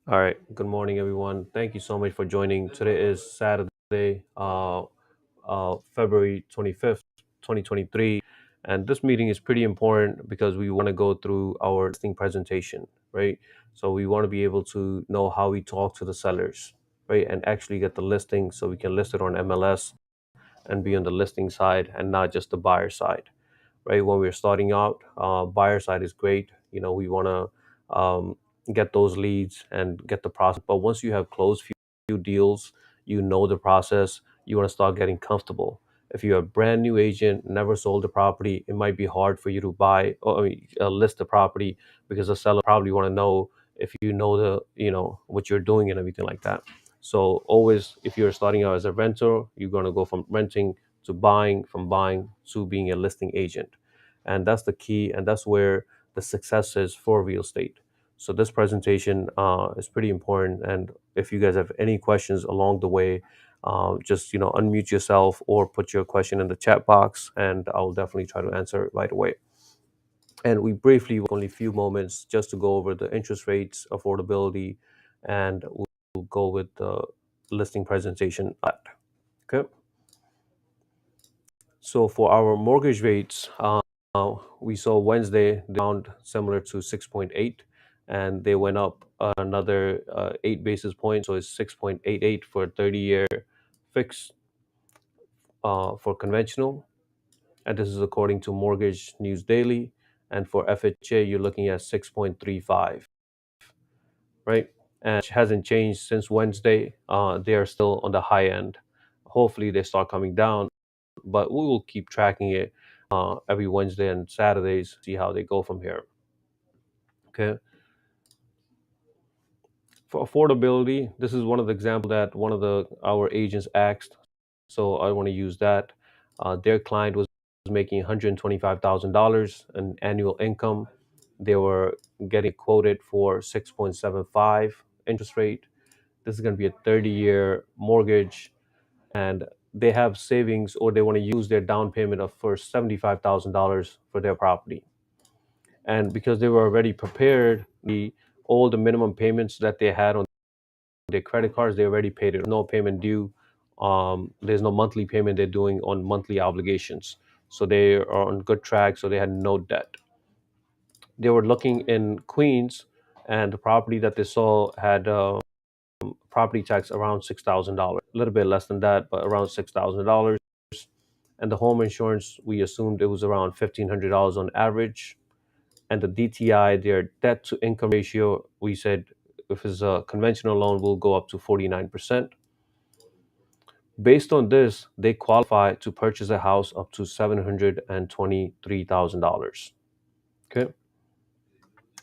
All right. Good morning, everyone. Thank you so much for joining. Today is Saturday, February 25th, 2023. And this meeting is pretty important because we want to go through our listing presentation, right? So we want to be able to know how we talk to the sellers, right? And actually get the listing so we can list it on MLS and be on the listing side and not just the buyer side, right? When we're starting out, buyer side is great. We want to get those leads and get the process. But once you have closed few deals, the process. You want to start getting comfortable. If you're a brand new agent, never sold the property, it might be hard for you to buy or list the property because the seller probably want to know if you know what you're doing and everything like that. So always, if you're starting out as a renter, you're going to go from renting to buying, from buying to being a listing agent, and that's the key, and that's where the success is for real estate. So this presentation is pretty important, and if you guys have any questions along the way, just unmute yourself or put your question in the chat box, and I'll definitely try to answer it right away. And we briefly, only a few moments, just to go over the interest rates, affordability, and we'll go with the listing presentation. Okay. So for our mortgage rates, we saw Wednesday down similar to 6.8, and they went up another 8 basis points. So it's 6.88 for a 30-year fix for conventional, and this is according to Mortgage News Daily. And for FHA, you're looking at 6.35, right? And it hasn't changed since Wednesday. They are still on the high end. Hopefully, they start coming down, but we will keep tracking it every Wednesday and Saturdays, see how they go from here. Okay. For affordability, this is one of the examples that one of the our agents asked, so I want to use that. Their client was making $125,000 in annual income. They were getting quoted for 6.75 interest rate. This is going to be a 30-year mortgage, and they have savings, or they want to use their down payment of for $75,000 for their property. And because they were already prepared, all the minimum payments that they had on their credit cards, they already paid it. No payment due. There's no monthly payment they're doing on monthly obligations. So they are on good track. So they had no debt. They were looking in Queens, and the property that they saw had property tax around $6,000, a little bit less than that, but around $6,000. And the home insurance, we assumed it was around $1,500 on average. And the DTI, their debt to income ratio, we said if it's a conventional loan, will go up to 49%. Based on this, they qualify to purchase a house up to $723,000. Okay.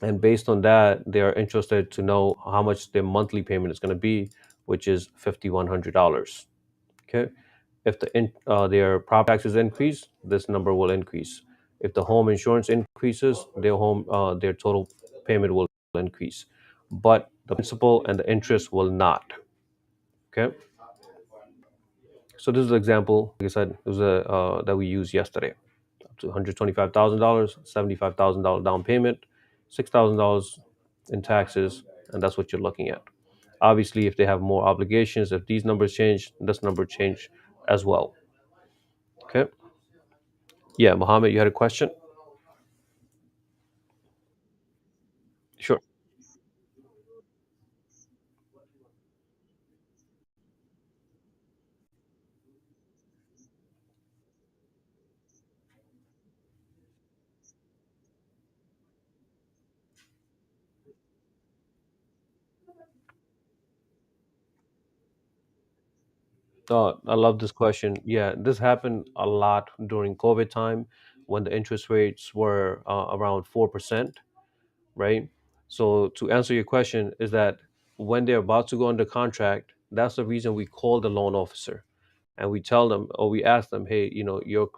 And based on that, they are interested to know how much their monthly payment is going to be, which is $5,100. Okay. If their property taxes increase, this number will increase. If the home insurance increases, their total payment will increase, but the principal and the interest will not. Okay. So this is an example. Like I said, it was a that we used yesterday. Up to $125,000, $75,000 down payment, $6,000 in taxes, and that's what you're looking at. Obviously, if they have more obligations, if these numbers change, this number change as well. Okay. Yeah, Mohammed, you had a question? Sure. I love this question. Yeah, this happened a lot during COVID time when the interest rates were around 4%, right? So to answer your question is that when they're about to go under contract, that's the reason we call the loan officer and we tell them, or we ask them, hey,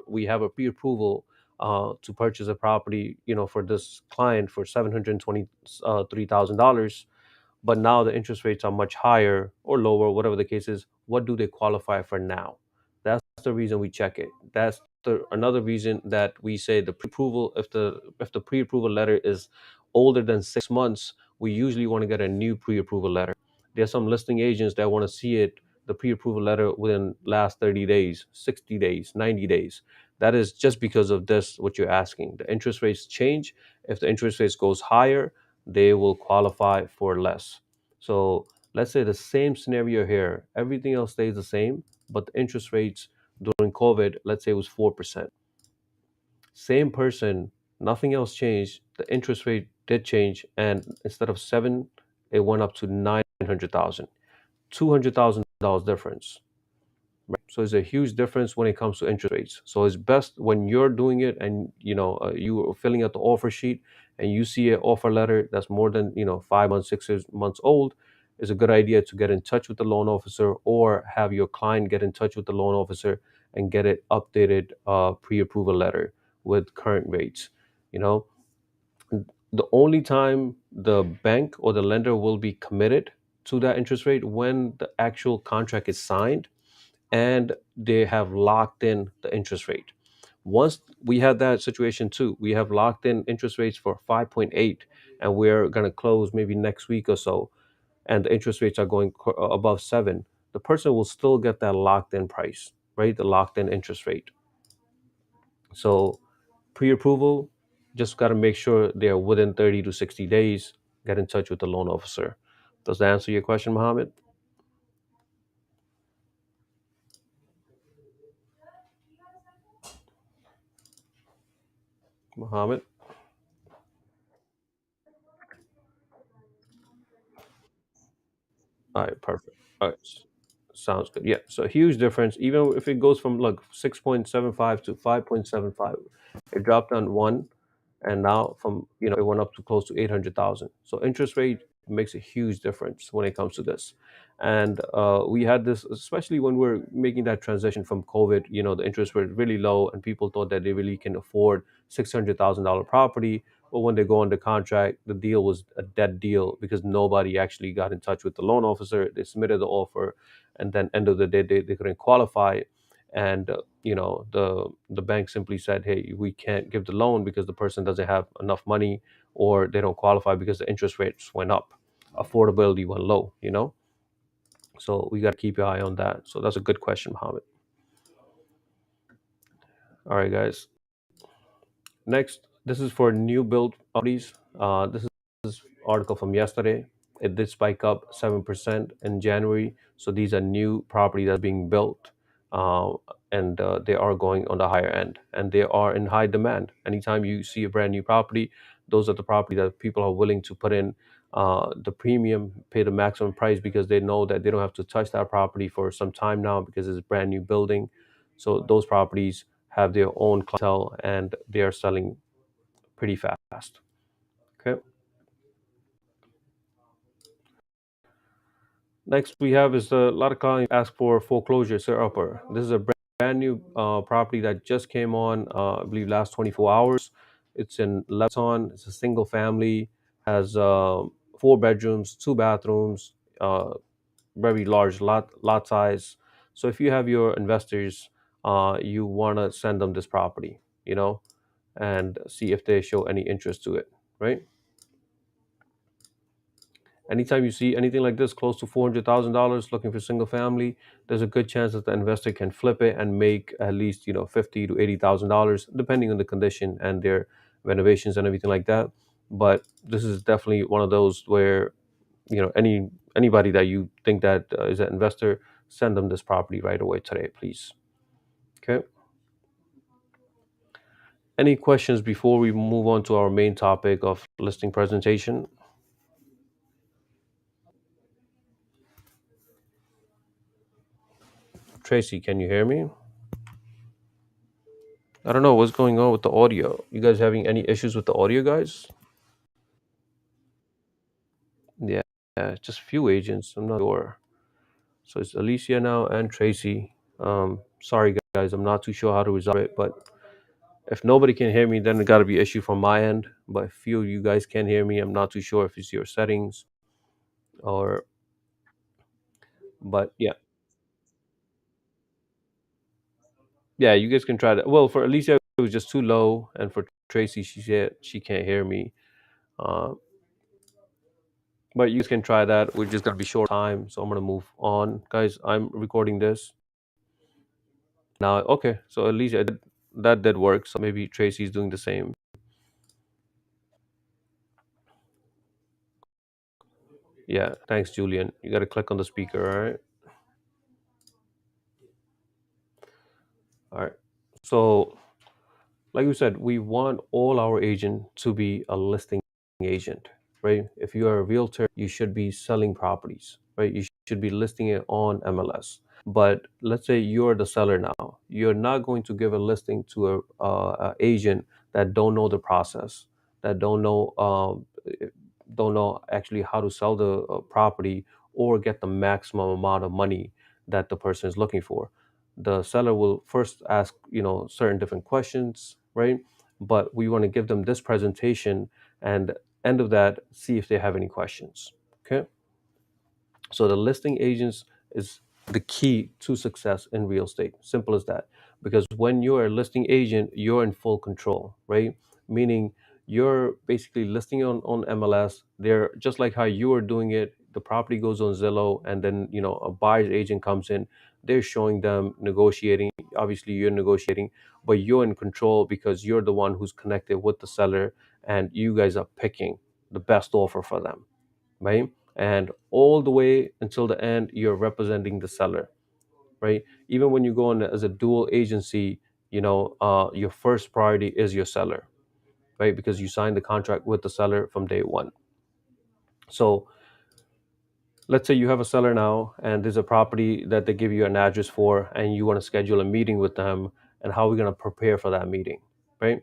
we have a pre-approval to purchase a property, for this client for $723,000, but now the interest rates are much higher or lower, whatever the case is. What do they qualify for now? That's the reason we check it. That's another reason that we say the pre-approval. If the pre-approval letter is older than 6 months, we usually want to get a new pre-approval letter. There's some listing agents that want to see it, the pre-approval letter, within last 30 days, 60 days, 90 days. That is just because of this, what you're asking. The interest rates change. If the interest rates goes higher, they will qualify for less. So let's say the same scenario here, everything else stays the same, but the interest rates during COVID, let's say it was 4%. Same person, nothing else changed. The interest rate did change, and instead of seven, it went up to 900,000. $200,000 difference. So it's a huge difference when it comes to interest rates. So it's best when you're doing it and you are filling out the offer sheet and you see an offer letter that's more than 5 months, 6 months old. It's a good idea to get in touch with the loan officer or have your client get in touch with the loan officer and get it updated pre-approval letter with current rates. You know, the only time the bank or the lender will be committed to that interest rate when the actual contract is signed and they have locked in the interest rate. Once we had that situation too, we have locked in interest rates for 5.8, and we're going to close maybe next week or so, and the interest rates are going above 7. The person will still get that locked in price, right? The locked in interest rate. So pre-approval, just got to make sure they're within 30 to 60 days. Get in touch with the loan officer. Does that answer your question, Mohammed? Mohammed? All right, perfect. All right, sounds good. Yeah, so huge difference. Even if it goes from like 6.75 to 5.75, it dropped on one, and now from it went up to close to 800,000. So interest rate makes a huge difference when it comes to this. And we had this, especially when we're making that transition from COVID. The interest rate really low, and people thought that they really can afford $600,000 property. But when they go under contract, the deal was a dead deal because nobody actually got in touch with the loan officer. They submitted the offer, and then end of the day, they couldn't qualify. And the bank simply said, hey, we can't give the loan because the person doesn't have enough money, or they don't qualify because the interest rates went up, affordability went low. So we got to keep your eye on that. So that's a good question, Mohammed. All right, guys. Next, this is for new build properties. This is article from yesterday. It did spike up 7% in January. So these are new property that's being built, uh, and they are going on the higher end, and they are in high demand. Anytime you see a brand new property, those are the property that people are willing to put in the premium, pay the maximum price because they know that they don't have to touch that property for some time now because it's a brand new building. So those properties have their own clientele and they are selling pretty fast. Okay. Next we have is a lot of clients ask for foreclosure sir upper. This is a brand new property that just came on, I believe last 24 hours. It's in Lebanon. It's a single family, has 4 bedrooms, 2 bathrooms, very large lot size. So if you have your investors, you want to send them this property, and see if they show any interest to it, right? Anytime you see anything like this close to $400,000 looking for single family, there's a good chance that the investor can flip it and make at least $50 to $80,000, depending on the condition and their renovations and everything like that. But this is definitely one of those where anybody that you think that is an investor, send them this property right away today, please. Okay. Any questions before we move on to our main topic of listing presentation? Tracy, can you hear me? I don't know what's going on with the audio. You guys having any issues with the audio, guys? Yeah, just few agents. I'm not sure. So it's Alicia now and Tracy. Sorry guys, I'm not too sure how to resolve it, but if nobody can hear me, then it got to be issue from my end. But if few of you guys can hear me, I'm not too sure if it's your settings or. But yeah, yeah, you guys can try that. Well, for Alicia, it was just too low, and for Tracy, she said she can't hear me. Uh, But you can try that. We're just gonna be short time, so I'm gonna move on, guys. I'm recording this now. Okay, so at least that did work. So maybe Tracy's doing the same. Yeah, thanks, Julian. You gotta click on the speaker. All right, all right. So like we said, we want all our agent to be a listing agent, right? If you are a realtor, you should be selling properties, right? You should be listing it on MLS. But let's say you're the seller now. You're not going to give a listing to a agent that don't know the process, that don't know actually how to sell the property or get the maximum amount of money that the person is looking for. The seller will first ask, certain different questions, right? But we want to give them this presentation, and end of that, see if they have any questions. Okay. So the listing agents is the key to success in real estate. Simple as that. Because when you're a listing agent, you're in full control, right? Meaning you're basically listing on MLS. They're just like how you are doing it. The property goes on Zillow, and then a buyer's agent comes in. They're showing them negotiating. Obviously, you're negotiating, but you're in control because you're the one who's connected with the seller, and you guys are picking the best offer for them, right? And all the way until the end, you're representing the seller, right? Even when you go on as a dual agency, your first priority is your seller, right? Because you signed the contract with the seller from day one. So let's say you have a seller now and there's a property that they give you an address for, and you want to schedule a meeting with them. And how are we going to prepare for that meeting, right?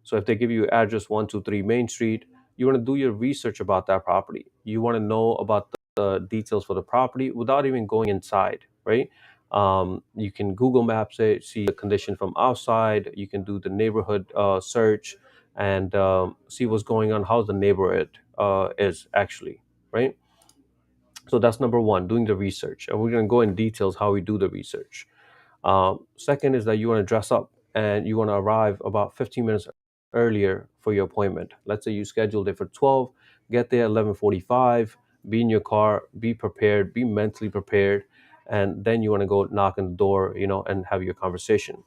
So if they give you address 123 Main Street, you want to do your research about that property. You want to know about the details for the property without even going inside, right? You can Google Maps it, see the condition from outside. You can do the neighborhood search, and see what's going on, how the neighborhood is actually, right? So that's number one, doing the research. And we're going to go in details how we do the research. Second is that you want to dress up and you want to arrive about 15 minutes earlier for your appointment. Let's say you scheduled it for 12, get there at 11:45, be in your car, be prepared, be mentally prepared, and then you want to go knock on the door, and have your conversation.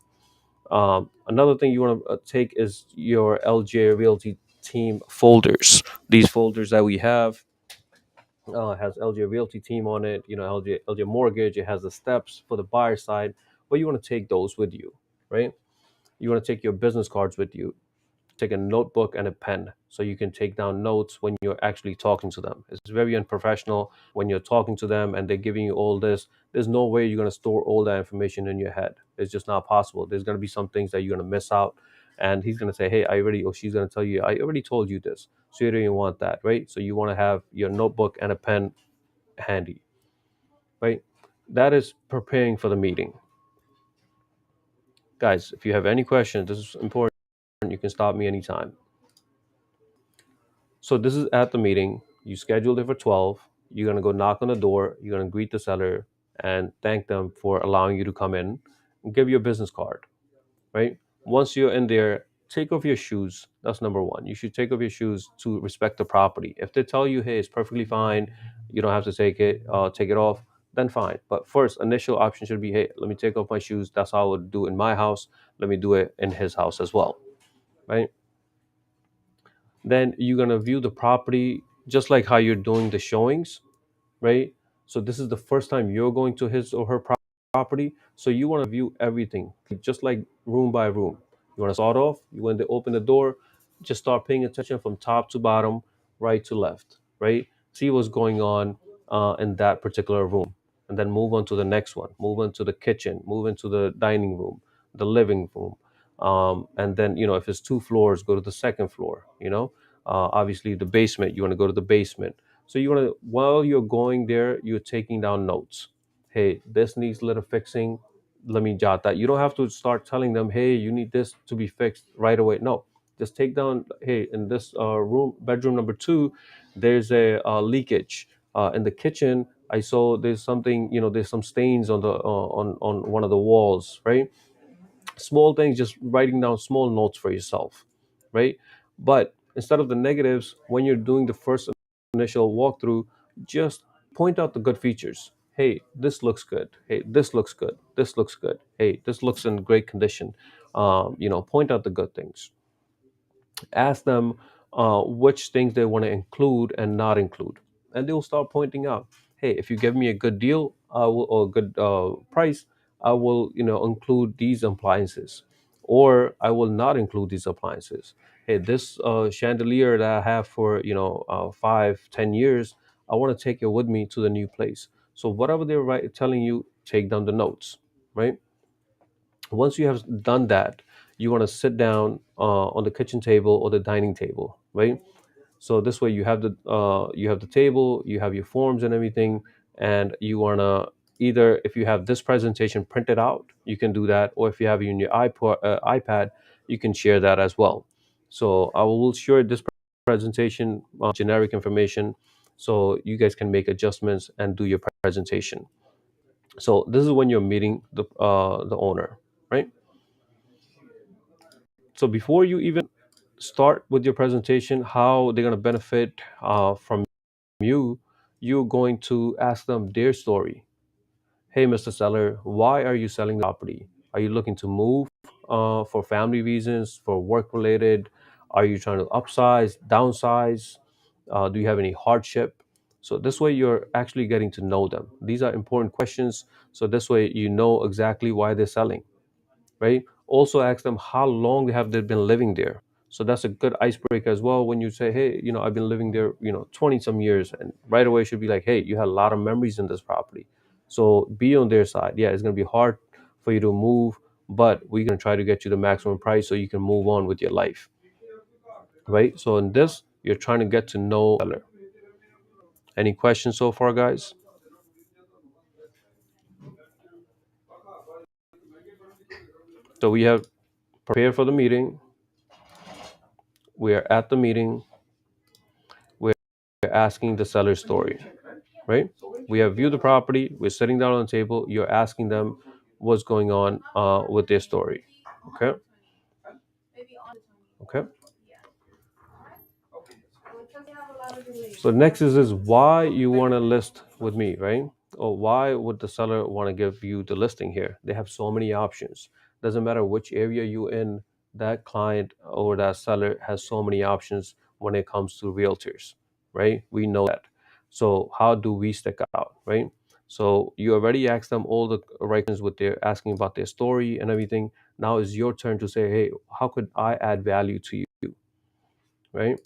Another thing you want to take is your LJ Realty team folders. These folders that we have has LJ Realty team on it, LJ Mortgage. It has the steps for the buyer side, but you want to take those with you, right? You want to take your business cards with you, take a notebook and a pen so you can take down notes when you're actually talking to them. It's very unprofessional when you're talking to them and they're giving you all this. There's no way you're going to store all that information in your head. It's just not possible. There's going to be some things that you're going to miss out. And he's going to say, hey, or she's going to tell you, I already told you this. So you don't even want that, right? So you want to have your notebook and a pen handy, right? That is preparing for the meeting. Guys, if you have any questions, this is important. You can stop me anytime. So this is at the meeting. You scheduled it for 12. You're gonna go knock on the door. You're gonna greet the seller and thank them for allowing you to come in. And give your business card, right? Once you're in there, take off your shoes. That's number one. You should take off your shoes to respect the property. If they tell you, hey, it's perfectly fine, you don't have to take it off, then fine. But first, initial option should be, hey, let me take off my shoes. That's how I would do in my house. Let me do it in his house as well, right? Then you're gonna view the property just like how you're doing the showings, right? So this is the first time you're going to his or her property. So you want to view everything just like room by room. You want to start off, when they open the door, just start paying attention from top to bottom, right to left, right? See what's going on in that particular room. And then move on to the next one, move on to the kitchen, move into the dining room, the living room. And then, if it's two floors, go to the second floor, obviously the basement, you want to go to the basement. So you want to, while you're going there, you're taking down notes. Hey, this needs a little fixing. Let me jot that. You don't have to start telling them, hey, you need this to be fixed right away. No, just take down, hey, in this bedroom number two, there's a leakage. In the kitchen, I saw there's something, there's some stains on the on one of the walls, right? Small things, just writing down small notes for yourself, right? But instead of the negatives, when you're doing the first initial walkthrough, just point out the good features. Hey, this looks good. Hey, this looks good. This looks good. Hey, this looks in great condition. Point out the good things. Ask them which things they want to include and not include, and they'll start pointing out, hey, if you give me a good deal, or a good price, I will include these appliances, or I will not include these appliances. Hey, this chandelier that I have for 5-10 years, I want to take it with me to the new place. So whatever they're telling you, take down the notes, right? Once you have done that, you want to sit down on the kitchen table or the dining table, right? So this way you have the table, you have your forms and everything, and you want to, either if you have this presentation printed out, you can do that, or if you have it in your iPad, you can share that as well. So I will share this presentation, generic information, so you guys can make adjustments and do your presentation. So this is when you're meeting the owner, right? So before you even start with your presentation, how they're going to benefit from you, you're going to ask them their story. Hey, Mr. Seller, why are you selling the property? Are you looking to move for family reasons, for work related? Are you trying to upsize, downsize? Do you have any hardship? So this way you're actually getting to know them. These are important questions. So this way you know exactly why they're selling, right? Also ask them how long have they been living there. So that's a good icebreaker as well. When you say, hey, I've been living there, 20 some years, and right away should be like, hey, you had a lot of memories in this property. So be on their side. Yeah, it's going to be hard for you to move, but we're going to try to get you the maximum price so you can move on with your life, right? So in this, you're trying to get to know the seller. Any questions so far, guys? So we have prepared for the meeting. We are at the meeting. We're asking the seller's story, right? We have viewed the property. We're sitting down on the table. You're asking them what's going on with their story. Okay. Okay. So next is why you want to list with me, right? Or why would the seller want to give you the listing here? They have so many options. Doesn't matter which area you in, that client or that seller has so many options when it comes to realtors, right? We know that. So how do we stick out, right? So you already asked them all the right questions with their asking about their story and everything. Now is your turn to say, hey, how could I add value to you, right?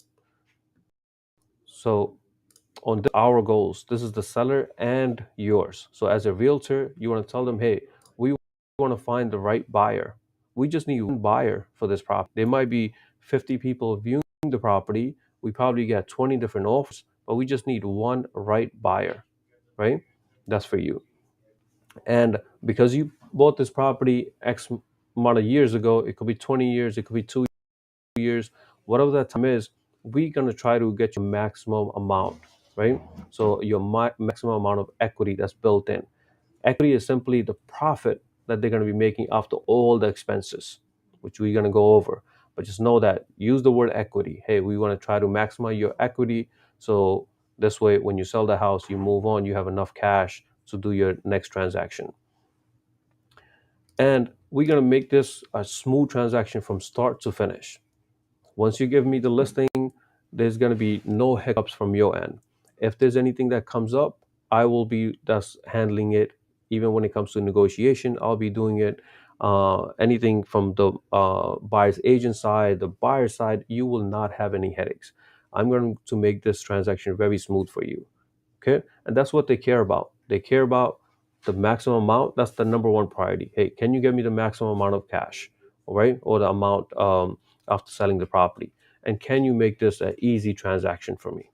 So on our goals, this is the seller and yours. So as a realtor, you want to tell them, hey, we want to find the right buyer. We just need one buyer for this property. There might be 50 people viewing the property. We probably get 20 different offers, but we just need one right buyer, right? That's for you. And because you bought this property X amount of years ago, it could be 20 years, it could be 2 years, whatever that time is, we're going to try to get your maximum amount, right? So your maximum amount of equity that's built in. Equity is simply the profit that they're going to be making after all the expenses, which we're going to go over. But just know that, use the word equity. Hey, we want to try to maximize your equity. So this way, when you sell the house, you move on, you have enough cash to do your next transaction. And we're going to make this a smooth transaction from start to finish. Once you give me the listing, there's going to be no hiccups from your end. If there's anything that comes up, I will be thus handling it. Even when it comes to negotiation, I'll be doing it. Anything from the buyer's agent side, the buyer side, you will not have any headaches. I'm going to make this transaction very smooth for you. Okay. And that's what they care about. They care about the maximum amount. That's the number one priority. Hey, can you give me the maximum amount of cash? All right. Or the amount after selling the property. And can you make this an easy transaction for me?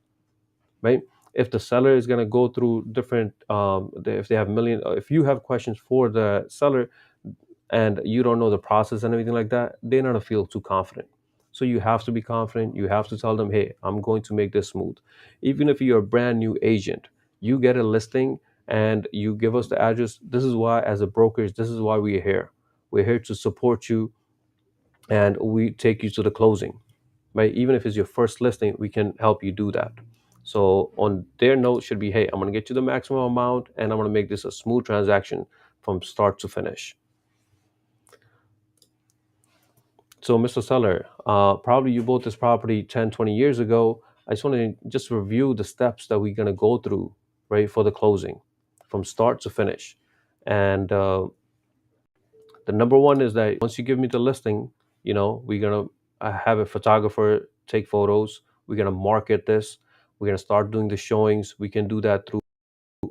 Right. If the seller is going to go through different, if they have million, if you have questions for the seller and you don't know the process and everything like that, they're not gonna feel too confident. So you have to be confident. You have to tell them, hey, I'm going to make this smooth. Even if you're a brand new agent, you get a listing and you give us the address. This is why, as a brokerage, this is why we're here. We're here to support you and we take you to the closing, right? Even if it's your first listing, we can help you do that. So on their note should be, hey, I'm going to get you the maximum amount, and I'm going to make this a smooth transaction from start to finish. So, Mr. Seller, probably you bought this property 10, 20 years ago. I just want to just review the steps that we're going to go through, right, for the closing from start to finish. And the number one is that once you give me the listing, we're going to have a photographer take photos. We're going to market this. We're going to start doing the showings. We can do that through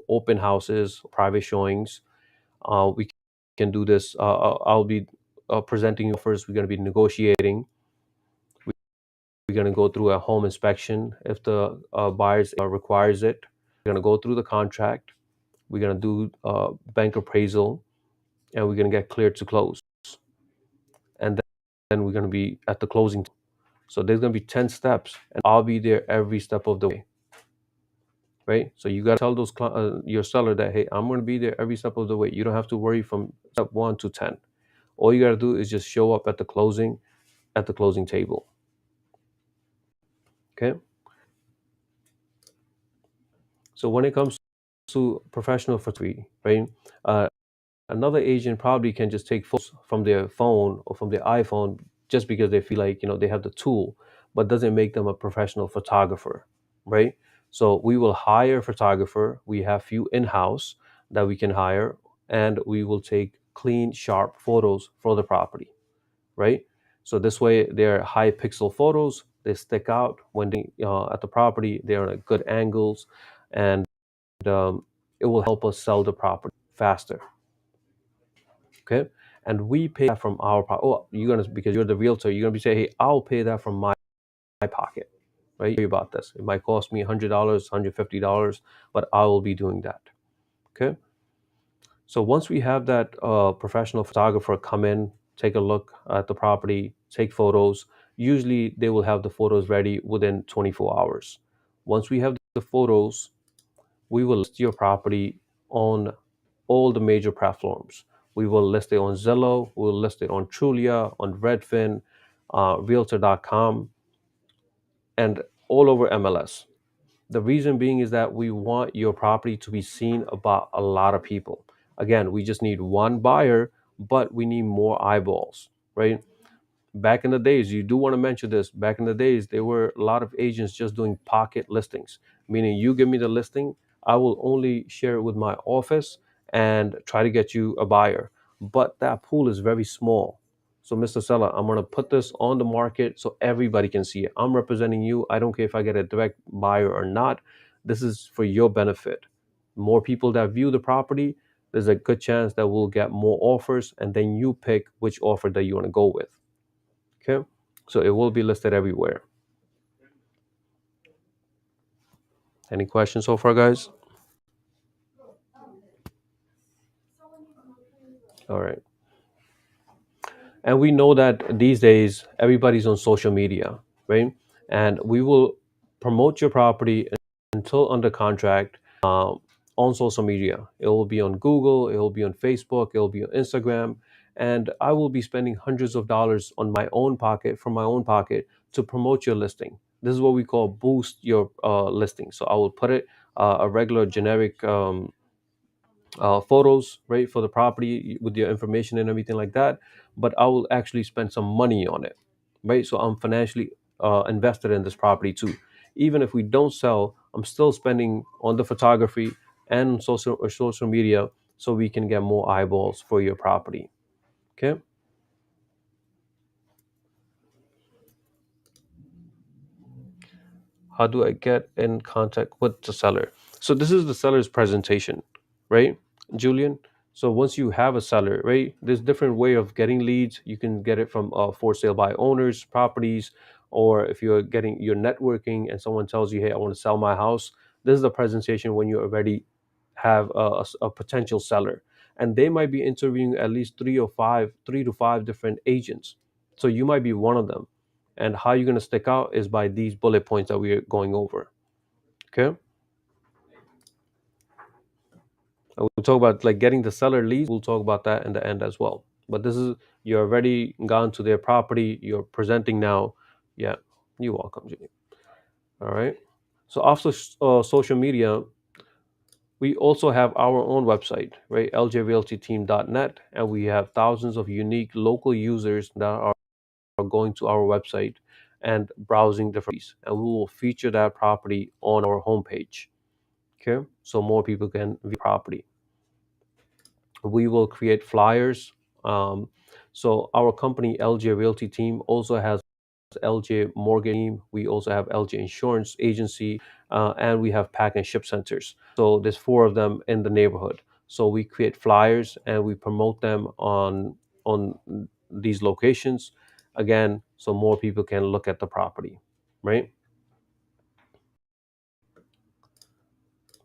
open houses, private showings. We can do this. I'll be presenting offers. We're going to be negotiating. We're going to go through a home inspection if the buyers requires it. We're going to go through the contract. We're going to do bank appraisal, and we're going to get cleared to close. And then we're going to be at the closing. So there's going to be 10 steps, and I'll be there every step of the way. Right? So you got to tell your seller that, hey, I'm going to be there every step of the way. You don't have to worry from step 1 to 10. All you got to do is just show up at the closing table. Okay? So when it comes to professional photography, right? Another agent probably can just take photos from their phone or from their iPhone just because they feel like they have the tool, but doesn't make them a professional photographer, right? So we will hire a photographer. We have few in-house that we can hire, and we will take clean, sharp photos for the property, right? So this way, they're high pixel photos. They stick out when they at the property. They're at good angles, and it will help us sell the property faster. Okay, and we pay that from our pocket. Oh, you're gonna, because you're the realtor, you're gonna be saying, hey, I'll pay that from my pocket, right? About this, it might cost me $100, $150, but I will be doing that. Okay, so once we have that professional photographer come in, take a look at the property, take photos, usually they will have the photos ready within 24 hours. Once we have the photos, we will list your property on all the major platforms. We will list it on Zillow, we'll list it on Trulia, on Redfin, Realtor.com, and all over MLS. The reason being is that we want your property to be seen by a lot of people. Again, we just need one buyer, but we need more eyeballs, right? Back in the days, you do want to mention this. Back in the days, there were a lot of agents just doing pocket listings, meaning you give me the listing, I will only share it with my office and try to get you a buyer. But that pool is very small. So, Mr. Seller, I'm going to put this on the market so everybody can see it. I'm representing you. I don't care if I get a direct buyer or not. This is for your benefit. More people that view the property, there's a good chance that we'll get more offers, and then you pick which offer that you want to go with. Okay, so it will be listed everywhere. Any questions so far, guys? All right. And we know that these days everybody's on social media, right? And we will promote your property until under contract on social media. It will be on Google, it will be on Facebook, it will be on Instagram. And I will be spending hundreds of dollars on my own pocket, from my own pocket, to promote your listing. This is what we call boost your listing. So I will put it a regular generic photos, right, for the property with your information and everything like that. But I will actually spend some money on it, right? So I'm financially invested in this property too. Even if we don't sell, I'm still spending on the photography and social media so we can get more eyeballs for your property. Okay. How do I get in contact with the seller? So this is the seller's presentation, right, Julian? So once you have a seller, right, there's different way of getting leads. You can get it from for sale by owners, properties, or if you're networking and someone tells you, hey, I want to sell my house. This is the presentation when you already have a potential seller, and they might be interviewing at least three to five different agents. So you might be one of them, and how you're going to stick out is by these bullet points that we're going over. Okay, and we'll talk about like getting the seller leads. We'll talk about that in the end as well. But this is, you're already gone to their property, you're presenting now. Yeah, you're welcome, Jimmy. All right, So after social media, we also have our own website, right? ljrealtyteam.net, and we have thousands of unique local users that are going to our website and browsing the properties, and we will feature that property on our homepage. Okay, so more people can view property. We will create flyers. Um, so our company LJ Realty Team also has LJ Mortgage Team. We also have LJ Insurance Agency, and we have pack and ship centers. So there's four of them in the neighborhood. So we create flyers and we promote them on these locations, again, so more people can look at the property, right?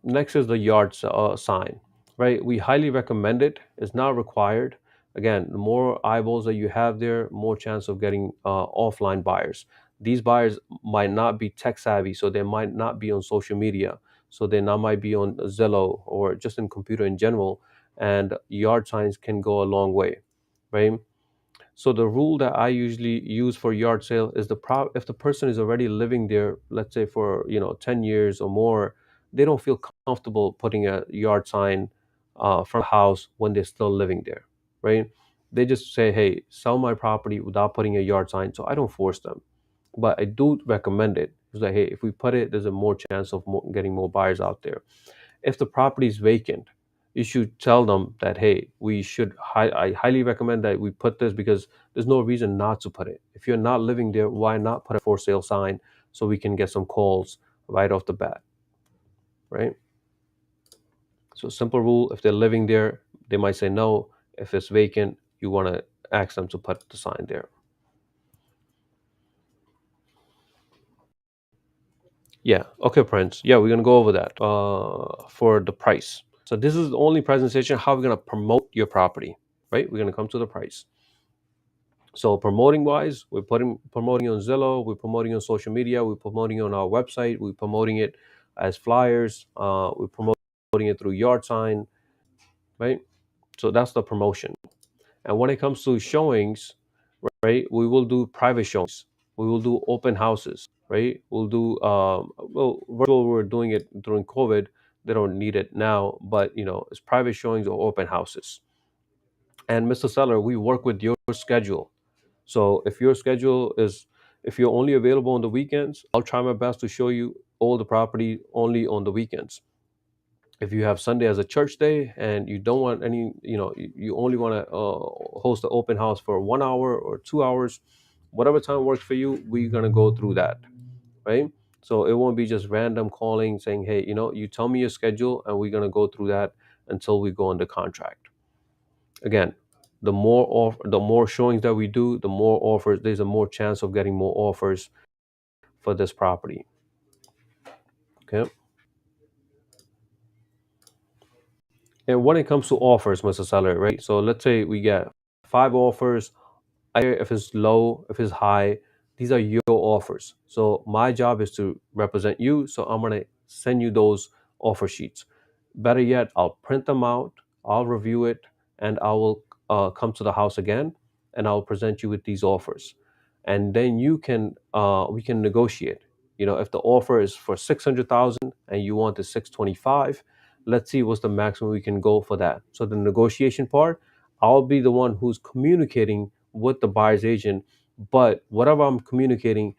Next is the yard sign, right? We highly recommend it. It's not required. Again, the more eyeballs that you have there, more chance of getting offline buyers. These buyers might not be tech savvy, so they might not be on social media. So they not might be on Zillow or just in computer in general. And yard signs can go a long way, right? So the rule that I usually use for yard sale is if the person is already living there, let's say for 10 years or more, they don't feel comfortable putting a yard sign front of the house when they're still living there, right? They just say, "Hey, sell my property," without putting a yard sign. So I don't force them, but I do recommend it. It's like, hey, if we put it, there's a more chance of getting more buyers out there. If the property is vacant, you should tell them that, hey, I highly recommend that we put this because there's no reason not to put it. If you're not living there, why not put a for sale sign so we can get some calls right off the bat, right? So simple rule: if they're living there, they might say no. If it's vacant, you want to ask them to put the sign there. Yeah. Okay, Prince. Yeah, we're gonna go over that for the price. So this is the only presentation how we're gonna promote your property, right? We're gonna come to the price. So promoting wise, we're putting promoting on Zillow, we're promoting on social media, we're promoting on our website, we're promoting it as flyers, we're promoting it through yard sign, right? So that's the promotion. And when it comes to showings, right, we will do private showings, we will do open houses, right? We'll do well, virtual. We're doing it during COVID. They don't need it now, but it's private showings or open houses. And Mr. Seller, we work with your schedule. So if your schedule is, if you're only available on the weekends, I'll try my best to show you all the property only on the weekends. If you have Sunday as a church day and you don't want any, you only want to host an open house for 1 hour or 2 hours, whatever time works for you, we're gonna go through that, right? So it won't be just random calling saying, hey, you tell me your schedule and we're gonna go through that until we go under contract. Again, the more showings that we do, the more offers, there's a more chance of getting more offers for this property. Okay. And when it comes to offers, Mr. Seller, right? So let's say we get five offers. I care if it's low, if it's high. These are your offers. So my job is to represent you. So I'm gonna send you those offer sheets. Better yet, I'll print them out, I'll review it, and I will come to the house again, and I'll present you with these offers, and then we can negotiate. If the offer is for 600,000 and you want the 625, let's see what's the maximum we can go for that. So the negotiation part, I'll be the one who's communicating with the buyer's agent, but whatever I'm communicating,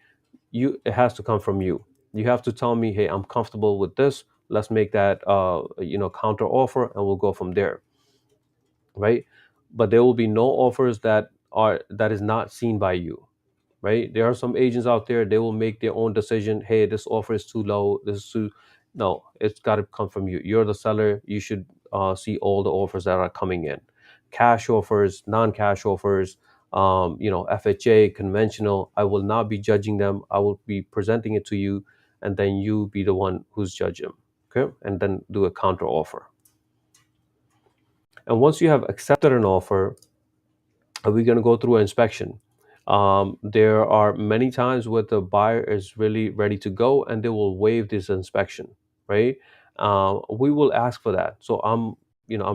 it has to come from you. You have to tell me, hey, I'm comfortable with this. Let's make that counter offer, and we'll go from there, right? But there will be no offers that is not seen by you, right? There are some agents out there, they will make their own decision. Hey, this offer is too low. This is too. No, it's got to come from you. You're the seller. You should see all the offers that are coming in, cash offers, non-cash offers, FHA, conventional. I will not be judging them. I will be presenting it to you, and then you be the one who's judging them. Okay, and then do a counter offer. And once you have accepted an offer, we're going to go through an inspection. There are many times where the buyer is really ready to go and they will waive this inspection, right? We will ask for that. So I'm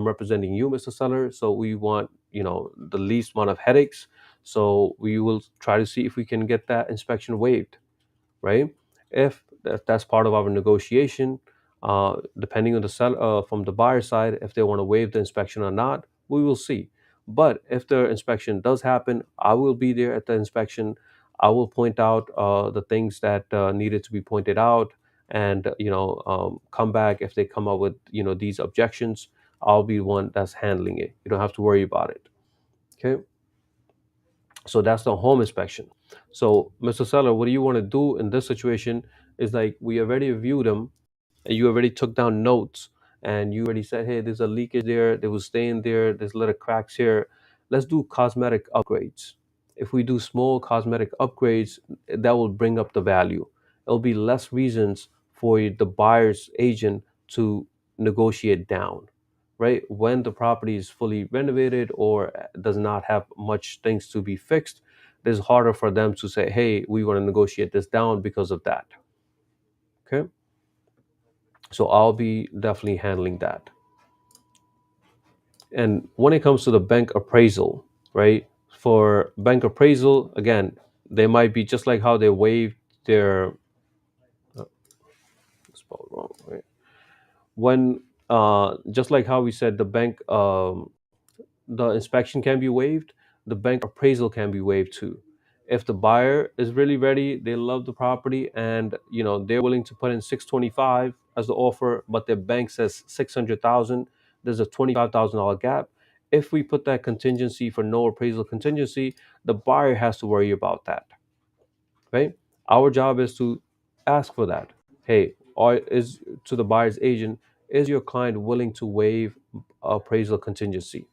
representing you, Mr. Seller. So we want, the least amount of headaches. So we will try to see if we can get that inspection waived, right? If that's part of our negotiation. Depending on the from the buyer side, if they want to waive the inspection or not, we will see. But if the inspection does happen, I will be there at the inspection. I will point out the things that needed to be pointed out, and come back if they come up with these objections. I'll be the one that's handling it. You don't have to worry about it. Okay. So that's the home inspection. So, Mr. Seller, what do you want to do in this situation? Is like we already reviewed them, and you already took down notes, and you already said, hey, there's a leakage there, there was stain there, there's little cracks here. Let's do cosmetic upgrades. If we do small cosmetic upgrades, that will bring up the value. It'll be less reasons for the buyer's agent to negotiate down, right? When the property is fully renovated or does not have much things to be fixed, it's harder for them to say, hey, we want to negotiate this down because of that. Okay. So I'll be definitely handling that. And when it comes to the bank appraisal, right? For bank appraisal, again, they might be just like how they waived their spelled wrong, right? When just like how we said the inspection can be waived, the bank appraisal can be waived too. If the buyer is really ready, they love the property, and they're willing to put in 625 as the offer, but their bank says 600,000, there's a $25,000 gap. If we put that contingency for no appraisal contingency, the buyer has to worry about that, right? Our job is to ask for that. Hey, or is to the buyer's agent, is your client willing to waive appraisal contingency?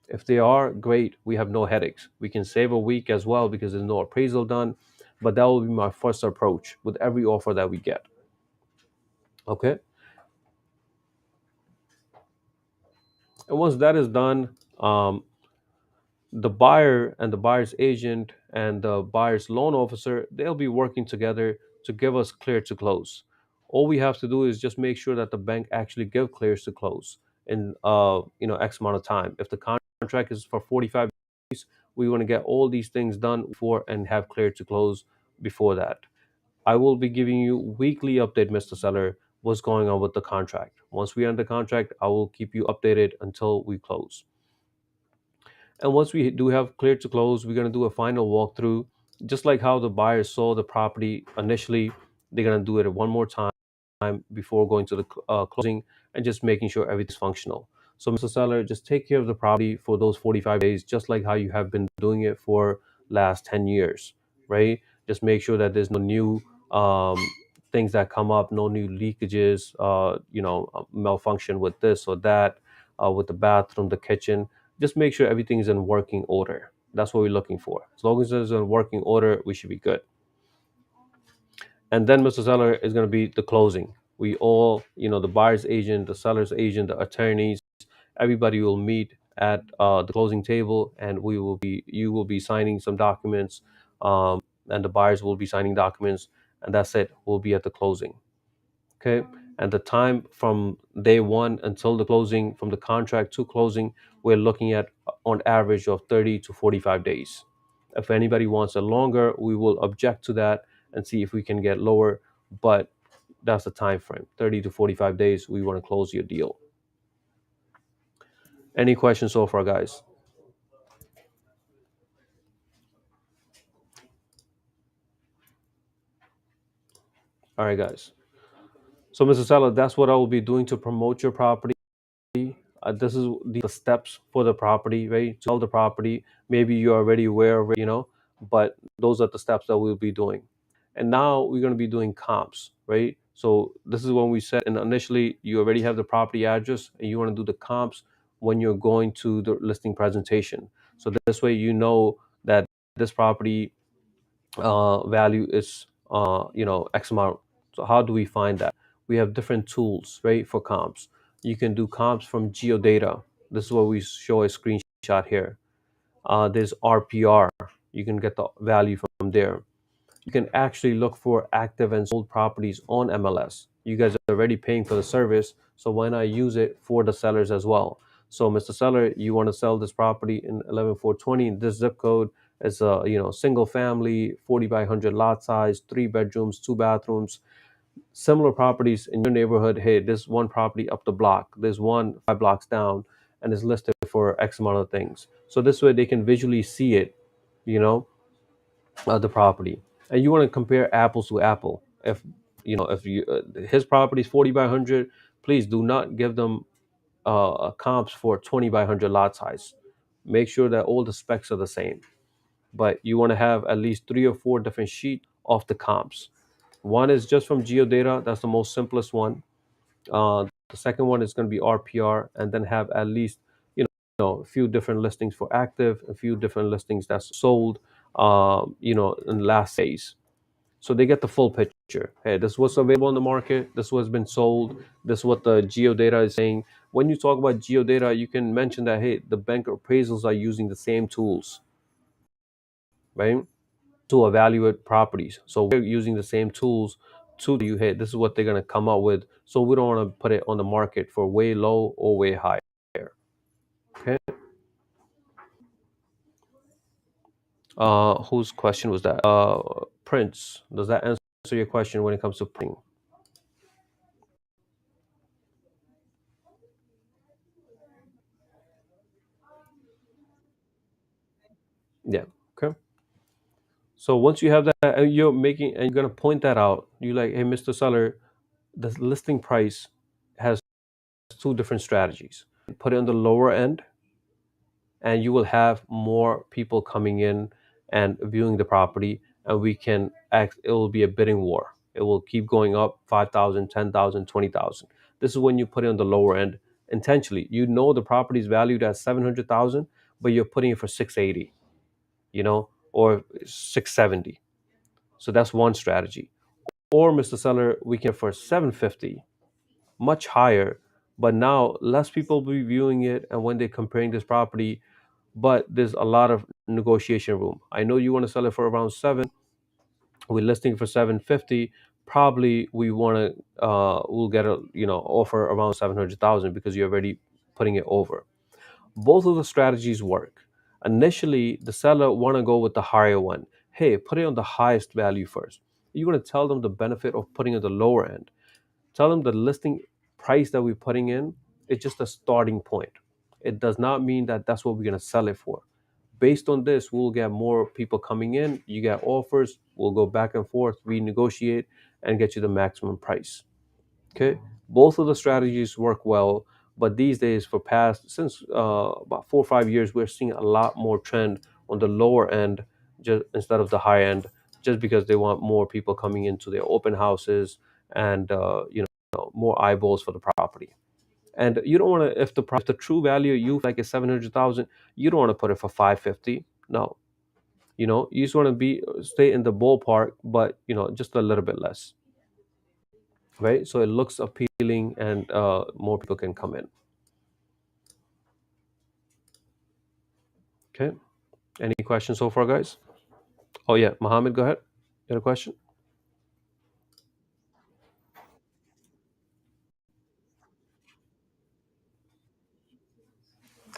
If they are, great, we have no headaches. We can save a week as well because there's no appraisal done. But that will be my first approach with every offer that we get. Okay. And once that is done, the buyer and the buyer's agent and the buyer's loan officer, they'll be working together to give us clear to close. All we have to do is just make sure that the bank actually give clears to close in X amount of time. If the contract is for 45 days, we want to get all these things done before and have clear to close before that. I will be giving you weekly update, Mr. Seller, what's going on with the contract. Once we end the contract, I will keep you updated until we close. And once we do have clear to close, we're going to do a final walkthrough. Just like how the buyer saw the property initially, they're going to do it one more time before going to the closing and just making sure everything's functional. So, Mr. Seller, just take care of the property for those 45 days, just like how you have been doing it for last 10 years, right? Just make sure that there's no new things that come up, no new leakages, malfunction with this or that, with the bathroom, the kitchen. Just make sure everything is in working order. That's what we're looking for. As long as it's in working order, we should be good. And then, Mr. Seller, is going to be the closing. We all, the buyer's agent, the seller's agent, the attorneys, everybody will meet at the closing table, and you will be signing some documents, and the buyers will be signing documents, and that's it. We'll be at the closing. Okay. And the time from day one until the closing, from the contract to closing, we're looking at on average of 30 to 45 days. If anybody wants it longer, we will object to that and see if we can get lower. But that's the time frame, 30 to 45 days. We want to close your deal. Any questions so far, guys? All right, guys. So, Mr. Seller, that's what I will be doing to promote your property. This is the steps for the property, right? To sell the property. Maybe you're already aware of it, but those are the steps that we'll be doing. And now we're going to be doing comps, right? So this is when we said, and initially you already have the property address and you want to do the comps when you're going to the listing presentation. So this way, that this property value is X amount. So how do we find that? We have different tools, right, for comps. You can do comps from geodata. This is what we show a screenshot here. There's RPR. You can get the value from there. You can actually look for active and sold properties on MLS. You guys are already paying for the service, so why not use it for the sellers as well? So, Mr. Seller, you want to sell this property in 11420 in this zip code. It's a single family, 40 by 100 lot size, 3 bedrooms, 2 bathrooms. similar properties in your neighborhood. Hey, there's one property up the block, there's one 5 blocks down, and it's listed for X amount of things. So this way they can visually see it, you know, the property. And you want to compare apples to apple. If if his property is 40 by 100, please do not give them comps for 20 by 100 lot size. Make sure that all the specs are the same, but you want to have at least 3 or 4 different sheets of the comps. One is just from geodata, that's the most simplest one. The second one is going to be RPR, and then have at least a few different listings for active, a few different listings that's sold, in the last phase. So they get the full picture. Hey, this is what's available on the market. This is what's been sold. This is what the geodata is saying. When you talk about geodata, you can mention that hey, the bank appraisals are using the same tools, right, to evaluate properties. So we're using the same tools to you. Hey, this is what they're gonna come up with. So we don't want to put it on the market for way low or way high. Okay. Whose question was that? Prince. Does that answer your question when it comes to printing? Yeah. Okay. So once you have that, and you're making, and you're gonna point that out, you like, hey, Mr. Seller, the listing price has two different strategies. Put it on the lower end, and you will have more people coming in and viewing the property, and we can act. It will be a bidding war. It will keep going up 5,000, 10,000, 20,000. This is when you put it on the lower end intentionally. You know the property is valued at 700,000, but you're putting it for 680, or 670. So that's one strategy. Or Mr. Seller, we can for 750, much higher, but now less people will be viewing it, and when they're comparing this property, but there's a lot of negotiation room. I know you want to sell it for around 7, we're listing for 750. Probably we want to we'll get a offer around 700,000 because you're already putting it over. Both of the strategies work. Initially, the seller want to go with the higher one. Hey, put it on the highest value first. You're going to tell them the benefit of putting it on the lower end. Tell them the listing price that we're putting in is just a starting point. It does not mean that that's what we're going to sell it for. Based on this, we'll get more people coming in. You get offers. We'll go back and forth, we negotiate, and get you the maximum price. Okay, both of the strategies work well, but these days, for past since about 4 or 5 years, we're seeing a lot more trend on the lower end, just instead of the high end, just because they want more people coming into their open houses, and more eyeballs for the property. And you don't want to, if the true value you like is 700,000, you don't want to put it for 550. No, you just want to be stay in the ballpark, but just a little bit less, right? So it looks appealing, and more people can come in. Okay. Any questions so far, guys? Oh yeah, Mohammed, go ahead. You had a question?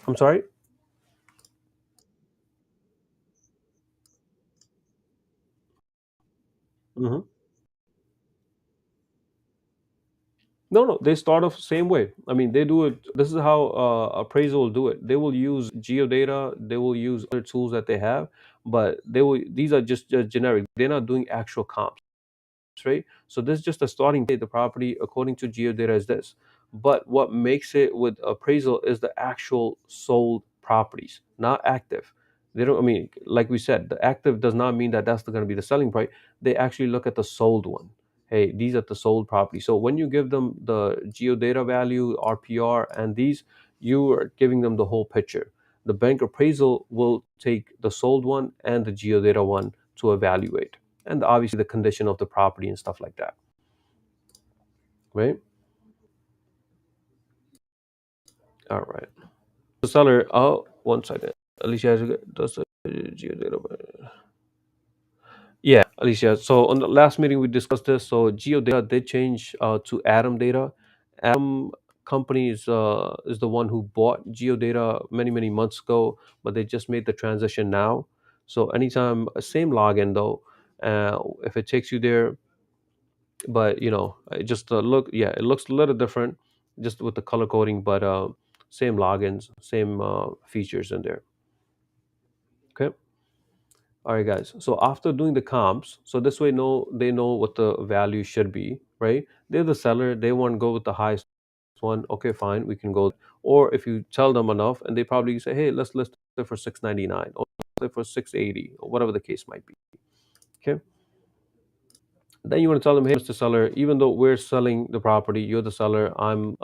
I'm sorry. Hmm. No, no, they start off the same way. I mean, they do it. This is how appraisal will do it. They will use geodata. They will use other tools that they have, but they will. These are just generic. They're not doing actual comps, right? So this is just a starting date. The property, according to geodata, is this. But what makes it with appraisal is the actual sold properties, not active. They don't. I mean, like we said, the active does not mean that that's going to be the selling price. They actually look at the sold one. Hey, these are the sold properties. So when you give them the geodata value, RPR, and these, you are giving them the whole picture. The bank appraisal will take the sold one and the geodata one to evaluate, and obviously the condition of the property and stuff like that, right? All right. The seller, oh, one second. Alicia has does the geodata. Yeah, Alicia. So on the last meeting we discussed this. So geodata did change to Atom Data. Atom company is the one who bought geodata many months ago, but they just made the transition now. So anytime, same login though. If it takes you there, but it just look yeah, it looks a little different just with the color coding, but same logins, same features in there. Okay. All right, guys. So after doing the comps, so this way, know they know what the value should be, right? They're the seller. They want to go with the highest one. Okay, fine, we can go. Or if you tell them enough, and they probably say, "Hey, let's list it for 699, or for 680, or whatever the case might be." Okay. Then you want to tell them, "Hey, Mr. Seller, even though we're selling the property, you're the seller. I'm,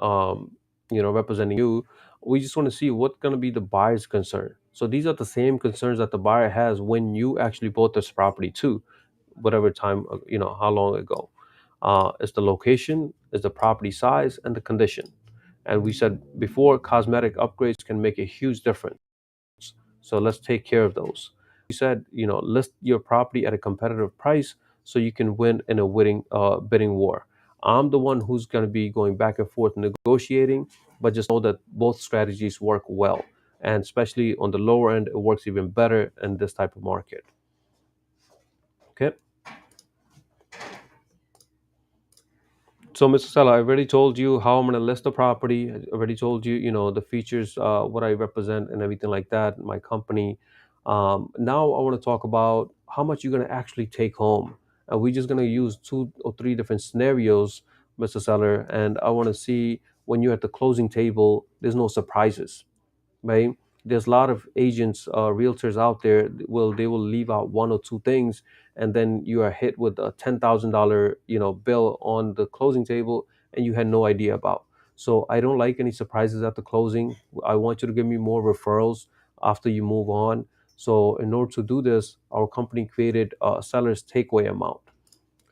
representing you. We just want to see what's going to be the buyer's concern." So these are the same concerns that the buyer has when you actually bought this property too, whatever time, how long ago. It's the location, it's the property size, and the condition. And we said before, cosmetic upgrades can make a huge difference. So let's take care of those. We said, list your property at a competitive price so you can win in a bidding war. I'm the one who's going to be going back and forth negotiating, but just know that both strategies work well. And especially on the lower end, it works even better in this type of market. Okay. So, Mr. Sala, I already told you how I'm going to list the property. I already told you, the features, what I represent, and everything like that, my company. Now, I want to talk about how much you're going to actually take home. And we're just going to use two or three different scenarios, Mr. Seller. And I want to see when you're at the closing table, there's no surprises, right? There's a lot of agents, realtors out there. They will leave out one or two things, and then you are hit with a $10,000 bill on the closing table, and you had no idea about. So I don't like any surprises at the closing. I want you to give me more referrals after you move on. So in order to do this, our company created a seller's takeaway amount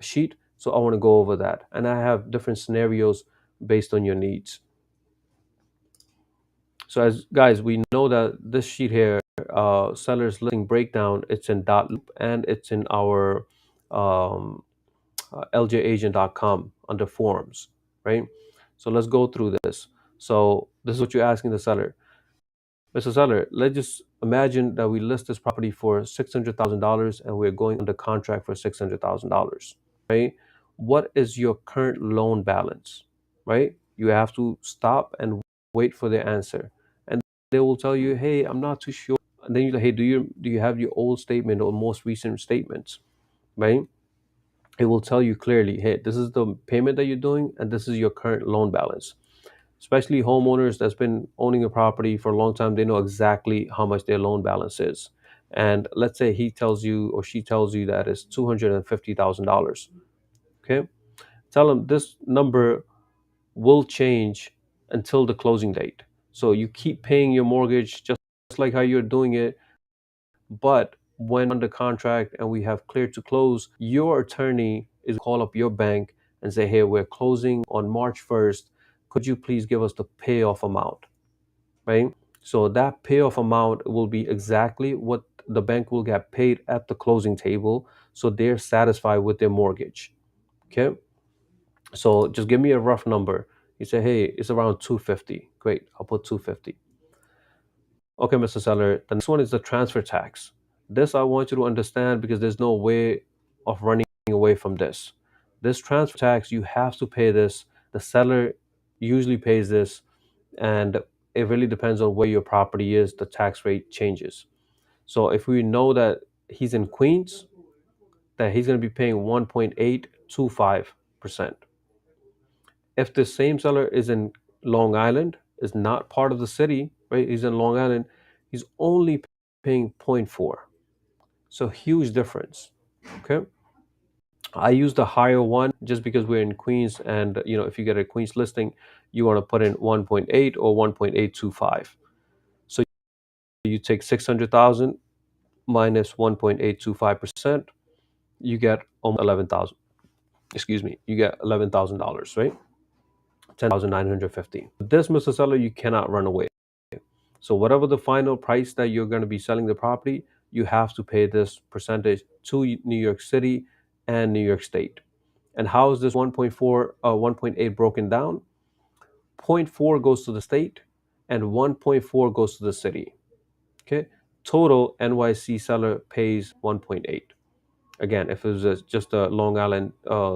sheet. So I want to go over that, and I have different scenarios based on your needs. So as guys, we know that this sheet here, seller's listing breakdown, it's in Dotloop and it's in our um, ljagent.com under forums, right? So let's go through this. So this is what you're asking the seller. Mr. Seller, let's just imagine that we list this property for $600,000 and we're going under contract for $600,000, right? What is your current loan balance, right? You have to stop and wait for the answer. And they will tell you, hey, I'm not too sure. And then you're like, hey, do you have your old statement or most recent statements, right? It will tell you clearly, hey, this is the payment that you're doing and this is your current loan balance. Especially homeowners that's been owning a property for a long time, they know exactly how much their loan balance is. And let's say he tells you or she tells you that it's $250,000. Okay, tell them this number will change until the closing date. So you keep paying your mortgage just like how you're doing it, but when under contract and we have clear to close, your attorney is call up your bank and say, hey, we're closing on March 1st. Could you please give us the payoff amount? Right? So that payoff amount will be exactly what the bank will get paid at the closing table. So they're satisfied with their mortgage. Okay. So just give me a rough number. You say, hey, it's around 250. Great. I'll put 250. Okay, Mr. Seller. The next one is the transfer tax. This I want you to understand because there's no way of running away from this. This transfer tax, you have to pay this. The seller usually pays this, and it really depends on where your property is. The tax rate changes. So if we know that he's in Queens, that he's going to be paying 1.825%. If the same seller is in Long Island, is not part of the city, right? He's in Long Island, he's only paying zero point 0.4. So huge difference. Okay. I use the higher one just because we're in Queens, and if you get a Queens listing, you want to put in 1.8 or 1.825. So you take 600,000 minus 1.825%, you get almost 11,000. Excuse me, you get $11,000, right? 10,950. This, Mr. Seller, you cannot run away. So whatever the final price that you're going to be selling the property, you have to pay this percentage to New York City and New York State. And how is this 1.4, 1.8 broken down? Zero point 0.4 goes to the state and 1.4 goes to the city. Okay. Total NYC seller pays 1.8. Again, if it was just a Long Island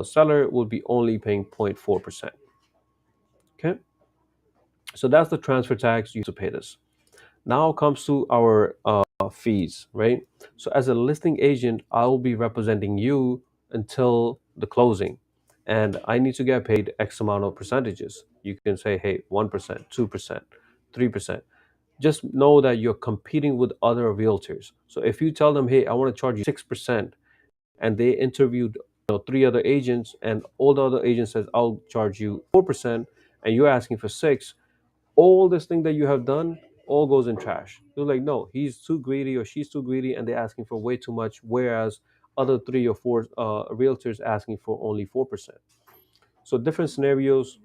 seller, would be only paying 0.4%. Okay, so that's the transfer tax you have to pay this. Now comes to our fees, right? So as a listing agent, I will be representing you until the closing, and I need to get paid X amount of percentages. You can say, hey, 1%, 2%, 3%. Just know that you're competing with other realtors. So if you tell them, hey, I want to charge you 6%, and they interviewed three other agents, and all the other agents says I'll charge you 4%, and you're asking for six, all this thing that you have done all goes in trash. They're like, no, he's too greedy or she's too greedy, and they're asking for way too much, whereas other three or four realtors asking for only 4%. So different scenarios,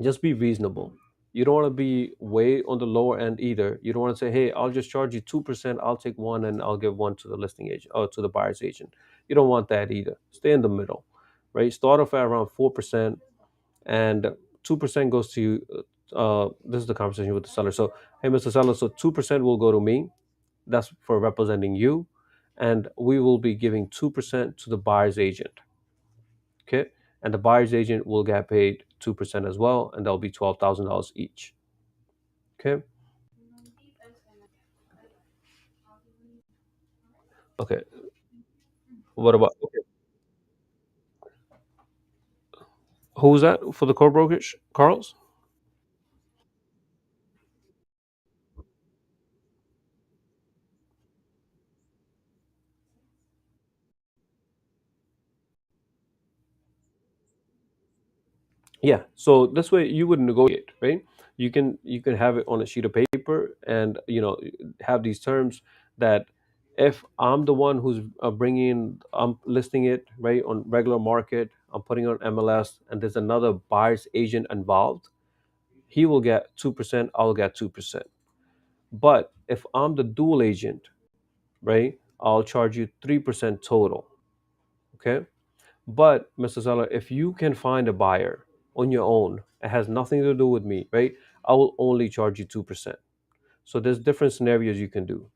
just be reasonable. You don't want to be way on the lower end either. You don't want to say, hey, I'll just charge you 2%, I'll take one and I'll give one to the listing agent or to the buyer's agent. You don't want that either. Stay in the middle, right? Start off at around 4%, and 2% goes to you. This is the conversation with the seller. So, hey, Mr. Seller, so 2% will go to me. That's for representing you. And we will be giving 2% to the buyer's agent. Okay. And the buyer's agent will get paid 2% as well. And that'll be $12,000 each. Okay. Okay. What about, okay. Who's that for the core brokerage? Carl's? Yeah. So this way you would negotiate, right? You can have it on a sheet of paper, and have these terms that if I'm the one who's I'm listing it right on regular market, I'm putting on MLS, and there's another buyer's agent involved, he will get 2%, I'll get 2%. But if I'm the dual agent, right, I'll charge you 3% total. Okay. But Mr. Seller, if you can find a buyer on your own, it has nothing to do with me, right? I will only charge you 2%. So there's different scenarios you can do.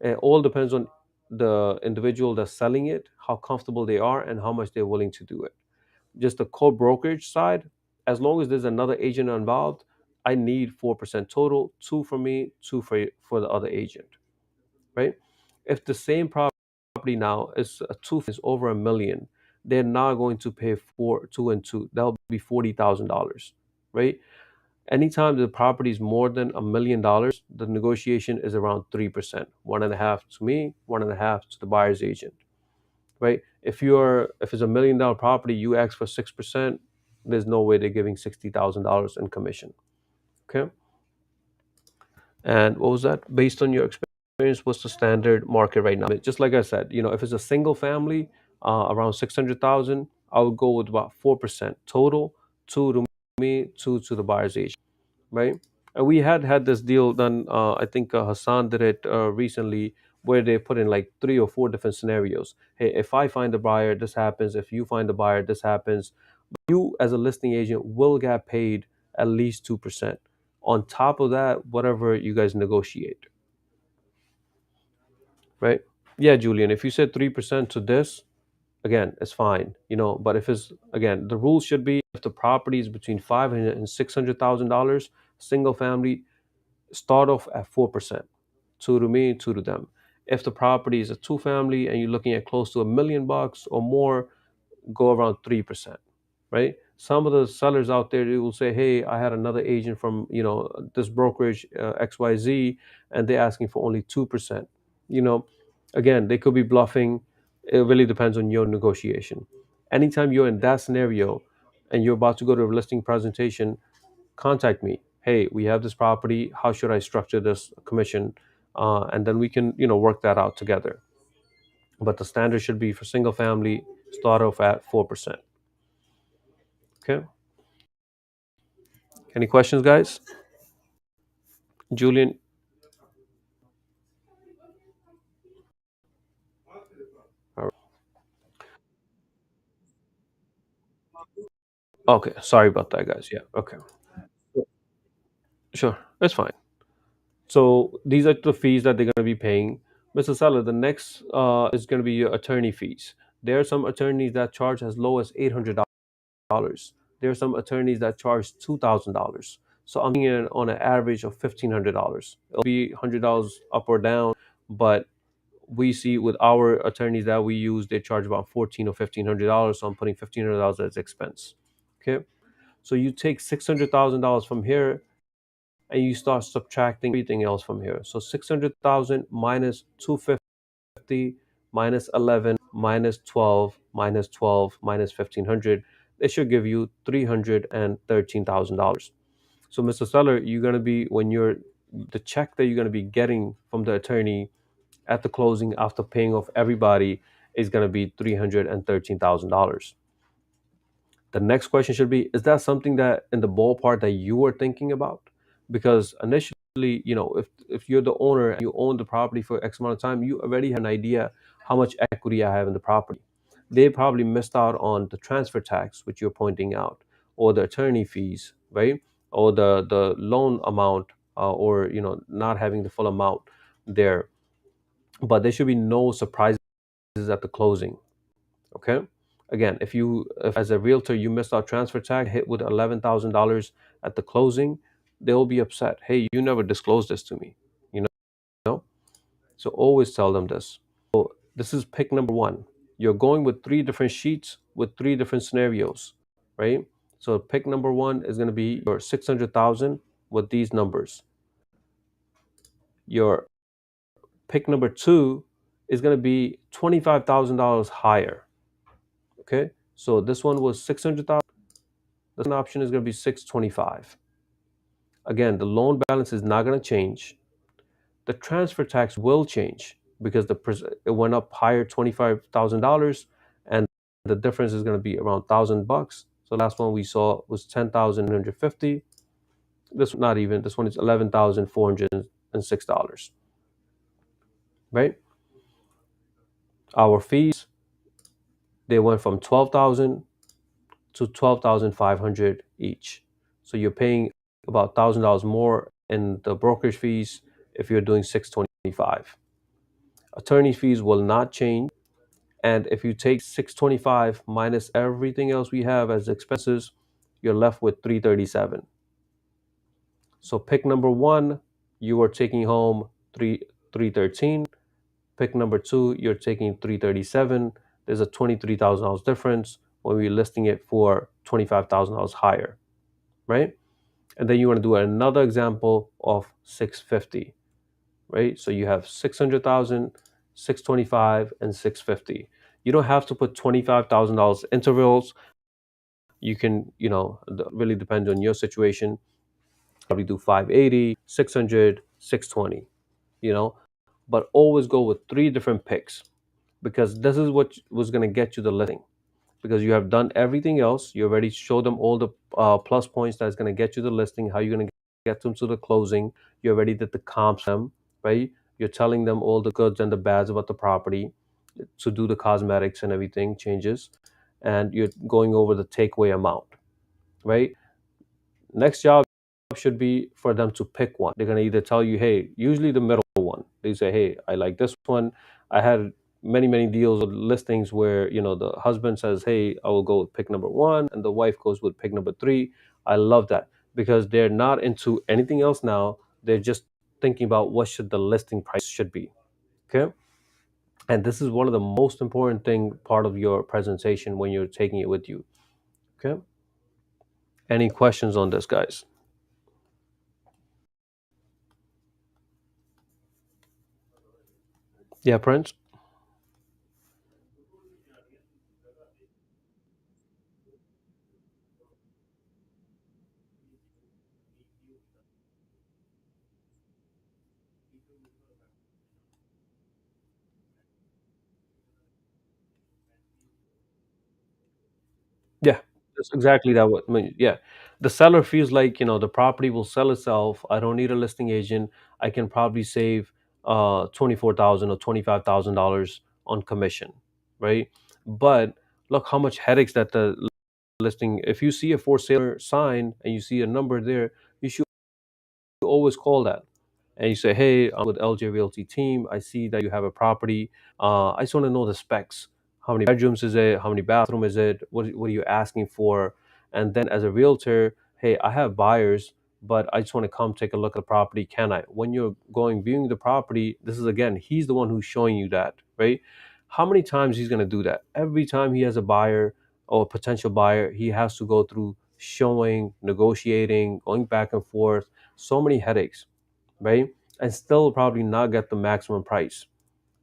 It all depends on the individual that's selling it, how comfortable they are, and how much they're willing to do it. Just the core brokerage side, as long as there's another agent involved, I need 4% total, two for me, two for the other agent, right? If the same property now is a two is over 1 million, they're now going to pay for two and two. That'll be $40,000, right? Anytime the property is more than $1 million, the negotiation is around 3%, one and a half to me, one and a half to the buyer's agent, right? If it's $1 million property, you ask for 6%, there's no way they're giving $60,000 in commission. Okay. And what was that? Based on your experience, what's the standard market right now? Just like I said, if it's a single family, around 600,000, I would go with about 4% total, two to me, two to the buyer's agent, right? And we had this deal done. I think Hassan did it recently, where they put in like three or four different scenarios. Hey, if I find the buyer, this happens. If you find the buyer, this happens. You, as a listing agent, will get paid at least 2%. On top of that, whatever you guys negotiate, right? Yeah, Julian, if you said 3% to this, again, it's fine, but if it's, again, the rule should be if the property is between 500 and $600,000, single family, start off at 4%, two to me, two to them. If the property is a two family and you're looking at close to $1 million or more, go around 3%, right? Some of the sellers out there, they will say, hey, I had another agent from this brokerage XYZ, and they're asking for only 2%. you know Again, they could be bluffing. It really depends on your negotiation. Anytime you're in that scenario and you're about to go to a listing presentation, contact me. Hey, we have this property, how should I structure this commission? And then we can work that out together. But the standard should be for single family, start off at 4%. Okay. Any questions, guys? Julian? All right. Okay, sorry about that, guys. Yeah, okay. Sure, that's fine. So these are the fees that they're going to be paying. Mr. Seller, the next is going to be your attorney fees. There are some attorneys that charge as low as $800. There are some attorneys that charge $2,000. So I'm in on an average of $1,500. It'll be $100 up or down, but we see with our attorneys that we use, they charge about 14 or $1,500. So I'm putting $1,500 as expense. Okay, so you take $600,000 from here and you start subtracting everything else from here. So 600,000 minus 250 minus 11 minus 12 minus 12 minus 1,500, it should give you $313,000. So, Mr. Seller, you're going to be, when you're, the check that you're going to be getting from the attorney at the closing after paying off everybody is going to be $313,000. The next question should be, is that something that in the ballpark that you were thinking about? Because initially, if you're the owner and you own the property for X amount of time, you already have an idea how much equity I have in the property. They probably missed out on the transfer tax, which you're pointing out, or the attorney fees, right? Or the loan amount, or not having the full amount there. But there should be no surprises at the closing. Okay. Again, if as a realtor you missed out transfer tax, hit with $11,000 at the closing, they'll be upset. Hey, you never disclosed this to me. You know. So always tell them this. So this is pick number one. You're going with three different sheets with three different scenarios, right? So pick number one is going to be your 600,000 with these numbers. Your pick number two is going to be $25,000 higher. Okay. So this one was 600,000. The second option is going to be 625. Again, the loan balance is not going to change. The transfer tax will change because it went up higher $25,000, and the difference is going to be around $1,000. So the last one we saw was 10,150. This not even. This one is $11,406. Right? Our fees, they went from 12,000 to 12,500 each. So you're paying about $1,000 more in the brokerage fees if you're doing 625. Attorney fees will not change. And if you take 625 minus everything else we have as expenses, you're left with 337. So pick number one, you are taking home 313. Pick number two, you're taking 337. There's a $23,000 difference when we're listing it for $25,000 higher, right? And then you want to do another example of 650, right? So you have 600,000, 625, and 650. You don't have to put $25,000 intervals. You can, really depends on your situation. Probably do 580, 600, 620, you know, but always go with three different picks because this is what was going to get you the listing. Because you have done everything else, you already showed them all the plus points that's going to get you the listing, how you're going to get them to the closing. You already did the comps, them, right? You're telling them all the goods and the bads about the property to do the cosmetics and everything changes, and you're going over the takeaway amount, right? Next job should be for them to pick one. They're going to either tell you, hey, usually the middle one. They say, hey, I like this one. I had many deals with listings where the husband says, hey, I will go with pick number one, and the wife goes with pick number three. I love that because they're not into anything else now. They're just thinking about what should the listing price should be. Okay. And this is one of the most important thing part of your presentation when you're taking it with you. Okay. Any questions on this, guys? Yeah, Prince. Yeah, that's exactly that. What I mean, yeah, the seller feels like the property will sell itself. I don't need a listing agent. I can probably save 24,000 or $25,000 on commission, right? But look how much headaches that the listing. If you see a for sale sign and you see a number there, you should always call that. and you say, "Hey, I'm with LJ Realty team. I see that you have a property. I just want to know the specs. How many bedrooms is it? How many bathroom is it? What are you asking for?" And then as a realtor, "Hey, I have buyers, but I just want to come take a look at the property. Can I?" When you're going viewing the property, this is again, he's the one who's showing you that, right? How many times he's going to do that? Every time he has a buyer or a potential buyer, he has to go through showing, negotiating, going back and forth, so many headaches, right? And still probably not get the maximum price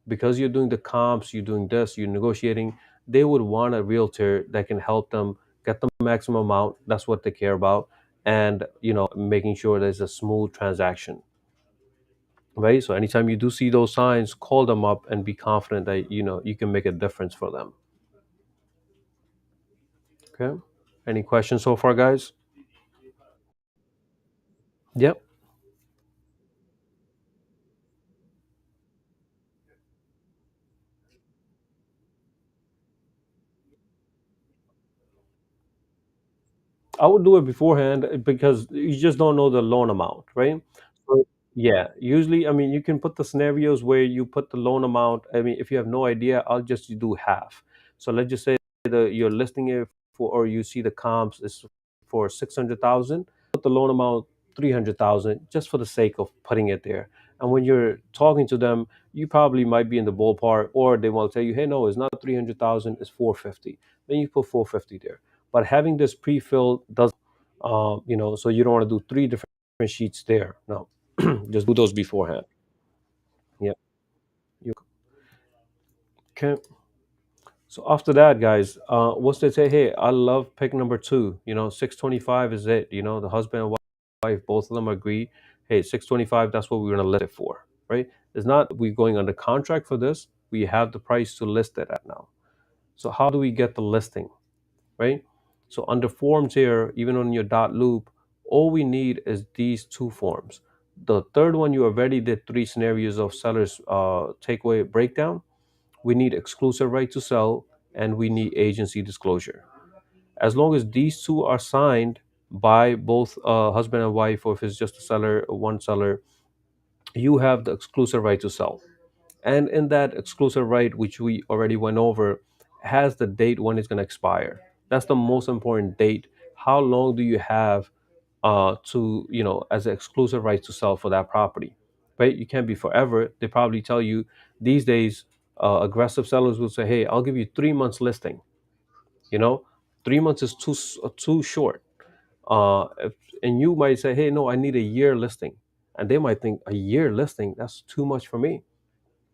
because you're doing the comps, you're doing this, you're negotiating. They would want a realtor that can help them get the maximum amount. That's what they care about, and making sure there's a smooth transaction, right? So anytime you do see those signs, call them up and be confident that you can make a difference for them. Okay. Any questions so far, guys? Yep. I would do it beforehand because you just don't know the loan amount, right? So, yeah, usually, I mean, you can put the scenarios where you put the loan amount. I mean, if you have no idea, I'll just do half. So let's just say you're listing it for, or you see the comps is for 600,000. Put the loan amount 300,000 just for the sake of putting it there. And when you're talking to them, you probably might be in the ballpark, or they will tell you, "Hey, no, it's not 300,000, it's 450." Then you put 450 there. But having this pre-filled does, so you don't want to do three different sheets there. No, just do those beforehand. Yeah. You, okay. So after that, guys, once they say, "Hey, I love pick number two," 625 is it. The husband and wife, both of them agree, "Hey, 625, that's what we're gonna list it for," right? It's not we going under contract for this. We have the price to list it at now. So how do we get the listing? Right? So under forms here, even on your dot loop, all we need is these two forms. The third one, you already did three scenarios of seller's takeaway breakdown. We need exclusive right to sell, and we need agency disclosure. As long as these two are signed by both husband and wife, or if it's just a seller, one seller, you have the exclusive right to sell. And in that exclusive right, which we already went over, has the date when it's going to expire. That's the most important date. How long do you have to, as an exclusive right to sell for that property, right? You can't be forever. They probably tell you these days, aggressive sellers will say, "Hey, I'll give you 3 months listing." You know, 3 months is too short. And you might say, "Hey, no, I need a year listing," and they might think a year listing, that's too much for me,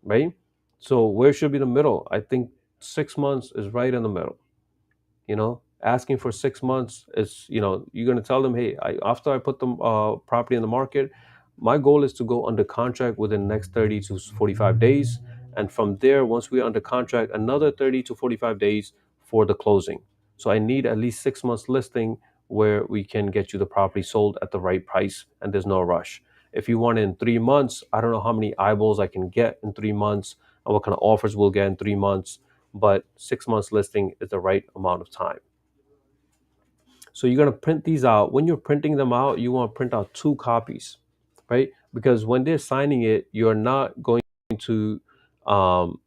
right? So where should be the middle? I think 6 months is right in the middle. Asking for 6 months is, you're going to tell them, "Hey, after I put the property in the market, my goal is to go under contract within the next 30 to 45 days. And from there, once we're under contract, another 30 to 45 days for the closing. So I need at least 6 months listing where we can get you the property sold at the right price and there's no rush. If you want it in 3 months, I don't know how many eyeballs I can get in 3 months and what kind of offers we'll get in 3 months, but 6 months listing is the right amount of time. So you're going to print these out. When you're printing them out, you want to print out two copies, right? Because when they're signing it, you're not going to, um,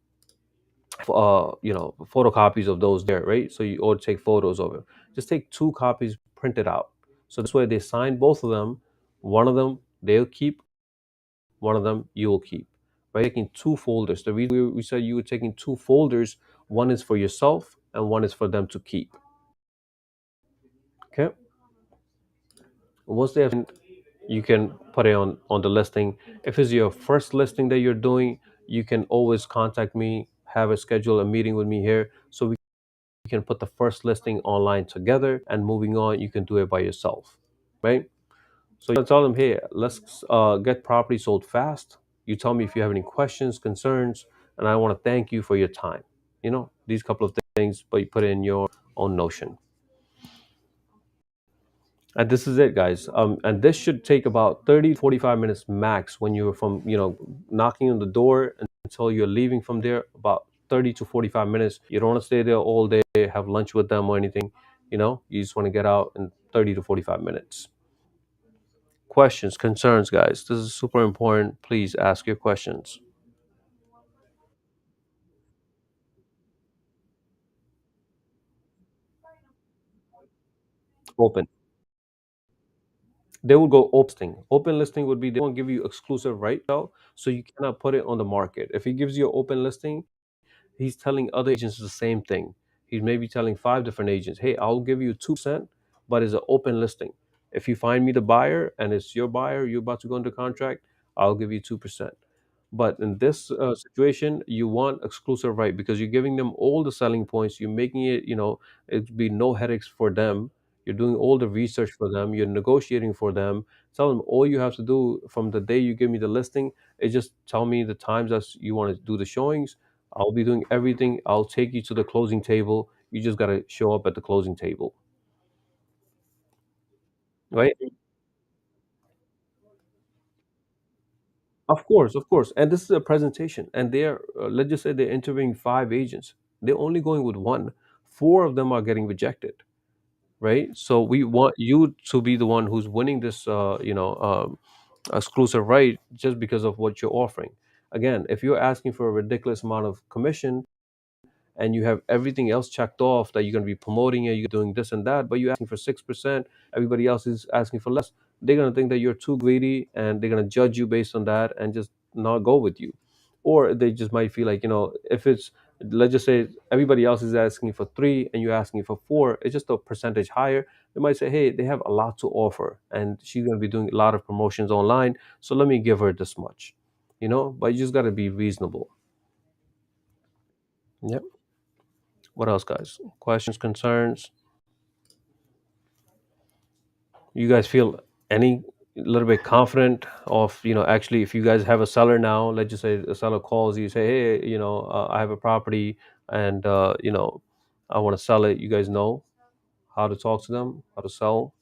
photocopies of those there, right? So you or take photos of it. Just take two copies, print it out. So this way they sign both of them. One of them they'll keep. One of them you will keep. Right? Taking two folders. The reason we said you were taking two folders. One is for yourself and one is for them to keep. Okay. Once they have, you can put it on the listing. If it's your first listing that you're doing, you can always contact me, have a schedule a meeting with me here, so we can put the first listing online together, and moving on, you can do it by yourself, right? So you tell them, "Hey, let's get property sold fast. You tell me if you have any questions, concerns, and I want to thank you for your time." These couple of things, but you put it in your own Notion. And this is it, guys. And this should take about 30 to 45 minutes max when you're from, knocking on the door until you're leaving from there, about 30 to 45 minutes. You don't want to stay there all day, have lunch with them or anything. You just want to get out in 30 to 45 minutes. Questions, concerns, guys. This is super important. Please ask your questions. Open. They will go open listing. Open listing would be they won't give you exclusive right now, so you cannot put it on the market. If he gives you an open listing, he's telling other agents the same thing. He's maybe telling five different agents, "Hey, I'll give you 2%, but it's an open listing. If you find me the buyer and it's your buyer, you're about to go into contract, I'll give you 2%." But in this situation, you want exclusive right because you're giving them all the selling points. You're making it, it'd be no headaches for them. You're doing all the research for them. You're negotiating for them. Tell them all you have to do from the day you give me the listing is just tell me the times that you want to do the showings. I'll be doing everything. I'll take you to the closing table. You just got to show up at the closing table, right? Of course. And this is a presentation. And they're, let's just say they're interviewing five agents. They're only going with one. Four of them are getting rejected, right? So we want you to be the one who's winning this, exclusive right just because of what you're offering. Again, if you're asking for a ridiculous amount of commission, and you have everything else checked off that you're going to be promoting it, you're doing this and that, but you're asking for 6%, everybody else is asking for less, they're going to think that you're too greedy and they're going to judge you based on that and just not go with you. Or they just might feel like, if it's, let's just say everybody else is asking for three and you're asking for four, it's just a percentage higher. They might say, hey, they have a lot to offer and she's going to be doing a lot of promotions online. So let me give her this much, but you just got to be reasonable. Yep. What else, guys? Questions, concerns? You guys feel any little bit confident of, actually, if you guys have a seller now, let's just say a seller calls you, say, hey, I have a property and, I want to sell it. You guys know how to talk to them, how to sell.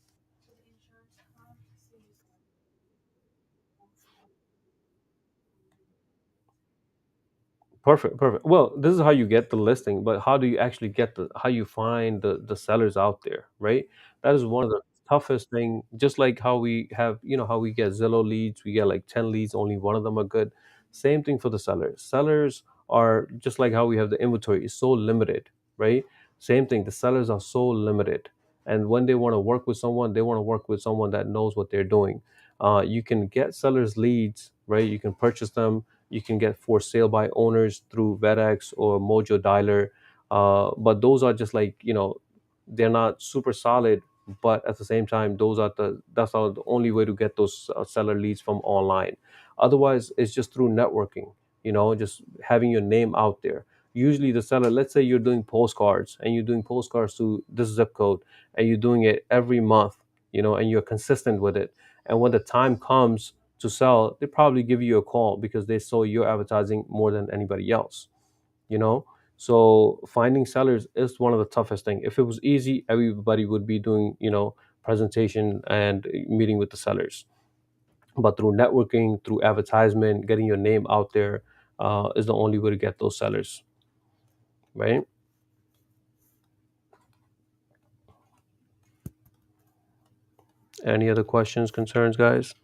Perfect, perfect. Well, this is how you get the listing, but how do you actually get how you find the sellers out there, right? That is one of the toughest thing. Just like how we have, how we get Zillow leads, we get like 10 leads, only one of them are good. Same thing for the sellers. Sellers are just like how we have the inventory is so limited, right? Same thing. The sellers are so limited, and when they want to work with someone, they want to work with someone that knows what they're doing. You can get sellers leads, right? You can purchase them, you can get for sale by owners through Vedex or Mojo Dialer. But those are just like, they're not super solid. But at the same time, that's the only way to get those seller leads from online. Otherwise, it's just through networking, just having your name out there. Usually, the seller, let's say you're doing postcards and you're doing postcards to this zip code and you're doing it every month, and you're consistent with it. And when the time comes to sell, they probably give you a call because they saw your advertising more than anybody else, you know? So finding sellers is one of the toughest thing. If it was easy, everybody would be doing, presentation and meeting with the sellers. But through networking, through advertisement, getting your name out there is the only way to get those sellers, right? Any other questions, concerns, guys?